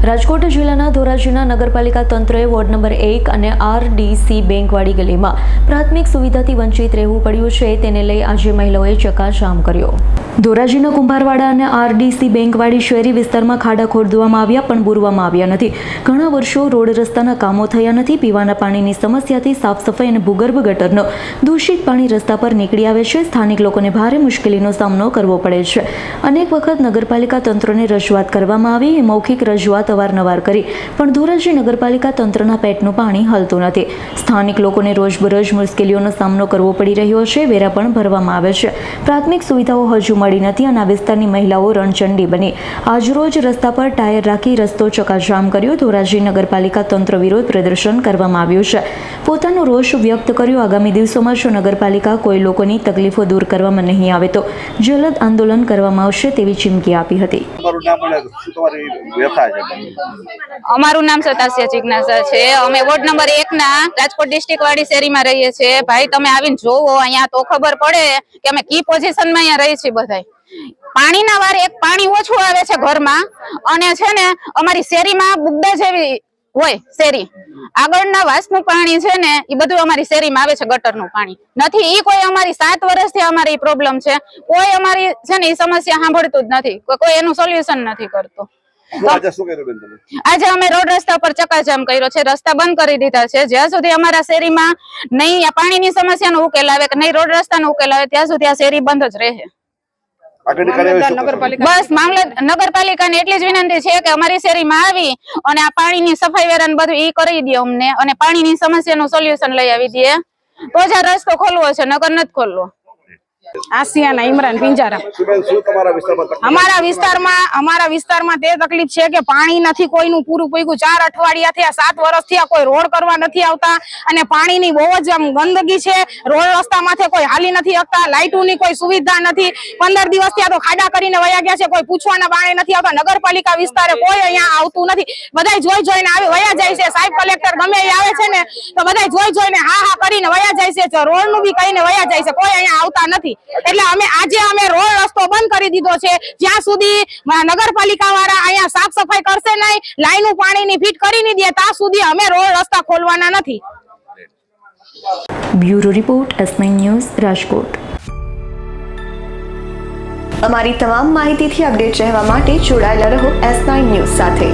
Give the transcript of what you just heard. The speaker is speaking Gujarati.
રાજકોટ જિલ્લાના ધોરાજીના નગરપાલિકા તંત્રએ વોર્ડ નંબર 1 અને RDC બેંકવાડી ગલીમાં પ્રાથમિક સુવિધાથી વંચિત રહેવું પડ્યું છે, તેને લઈ આજે મહિલાઓએ ચક્કાજામ કર્યો। ધોરાજીના કુંભારવાડા અને RDC બેંકવાડી શહેરી વિસ્તારમાં ખાડા ખોદવામાં આવ્યા પણ પૂરવામાં આવ્યા નથી। ઘણા વર્ષો રોડ રસ્તાના કામો થયા નથી। પીવાના પાણીની સમસ્યાથી સાફ સફાઈ અને ભૂગર્ભ ગટરનો દૂષિત પાણી રસ્તા પર નીકળી આવે છે। સ્થાનિક લોકોને ભારે મુશ્કેલીનો સામનો કરવો પડે છે। અનેક વખત નગરપાલિકા તંત્રને રજૂઆત કરવામાં આવી। મૌખિક રજૂઆત અવારનવાર કરી પણ ધોરાજી નગરપાલિકા તંત્રના પેટનું પાણી હલતું નથી। સ્થાનિક લોકોને રોજબરોજ મુશ્કેલીઓનો સામનો કરવો પડી રહ્યો છે। વેરા પણ ભરવામાં આવે છે, પ્રાથમિક સુવિધાઓ હજુ મળી નથી અને આ વિસ્તારની મહિલાઓ રણચંડી બની આજરોજ રસ્તા પર ટાયર રાખી રસ્તો ચક્કાજામ કર્યો। ધોરાજી નગરપાલિકા તંત્ર વિરોધ પ્રદર્શન કરવામાં આવ્યું છે। પોતાનો રોષ વ્યક્ત કર્યો। આગામી દિવસોમાં જો નગરપાલિકા કોઈ લોકોની તકલીફો દૂર કરવામાં નહીં આવે તો જલદ આંદોલન કરવામાં આવશે તેવી ચીમકી આપી હતી। અમારું નામ સતાસિયા જિજ્ઞાસા છે। અમે વોર્ડ નંબર 1 ના રાજકોટ ડિસ્ટ્રિક્ટ વાળી શેરીમાં રહીએ છીએ। ભાઈ તમે આવીને જોવો અહીંયા તો ખબર પડે કે અમે કી પોઝિશનમાં અહીંયા રહીએ છીએ। બધાય પાણીના વારે એક પાણી ઓછું આવે છે ઘરમાં અને છે ને અમારી શેરીમાં બુગડા જેવી હોય શેરી, આગળના વાસનું પાણી છે ને એ બધું અમારી શેરીમાં આવે છે, ગટરનું પાણી નથી। ઈ કોઈ અમારી 7 વર્ષથી અમારી પ્રોબ્લેમ છે, કોઈ અમારી છે ને એ સમસ્યા સાંભળતું જ નથી, કોઈ એનું સોલ્યુશન નથી કરતું। આજે અમે રોડ રસ્તા પર ચક્કાજામ કર્યો છે, રસ્તા બંધ કરી દીધા છે। જ્યાં સુધી અમારા શેરીમાં નહીં આ પાણીની સમસ્યાનો ઉકેલ આવે કે નહીં રોડ રસ્તાનો ઉકેલ આવે ત્યાં સુધી આ શેરી બંધ જ રહે। બસ નગરપાલિકાને એટલી જ વિનંતી છે કે અમારી શેરીમાં આવી અને આ પાણીની સફાઈ વેરાન બધું ઈ કરી દે અમને અને પાણીની સમસ્યાનું સોલ્યુશન લઈ આવી દે તો જ આ રસ્તો ખોલવો છે, નગર નથી ખોલવો। આસિયાના ઇમરાન પિંજારા। અમારા વિસ્તારમાં તે તકલીફ છે કે પાણી નથી કોઈનું પૂરું પૂરું। 4 અઠવાડિયા થયા, 7 વર્ષ થયા, કોઈ રોડ કરવા નથી આવતા અને પાણીની બહુ જ ગંદકી છે। રોડ રસ્તા માથે કોઈ હાલી નથી શકતા, લાઇટોની કોઈ સુવિધા નથી। 15 દિવસ થયા તો ખાડા કરીને વયા ગયા છે, કોઈ પૂછવાના પાણી નથી આવતા। નગરપાલિકા વિસ્તારે કોઈ અહીંયા આવતું નથી, બધા જોઈ જોઈને આવી વયા જાય છે। સાહેબ કલેક્ટર ગમે એ આવે છે ને તો બધા જોઈ જોઈને હા કરીને વયા જાય છે, રોડ નું બી કહીને વયા જાય છે, કોઈ અહીંયા આવતા નથી। એટલે અમે રોડ રસ્તો બંધ કરી દીધો છે જ્યાં સુધી નગરપાલિકા વાળા અહીંયા સાફ સફાઈ કરશે નહીં, લાઈનું પાણીની ફીટ કરી નહીં દે ત્યાં સુધી અમે રોડ રસ્તા ખોલવાના નથી। Bureau report S9 news Rajkot. અમારી તમામ માહિતીથી અપડેટ રહેવા માટે જોડાયેલા રહો S9 ન્યૂઝ સાથે।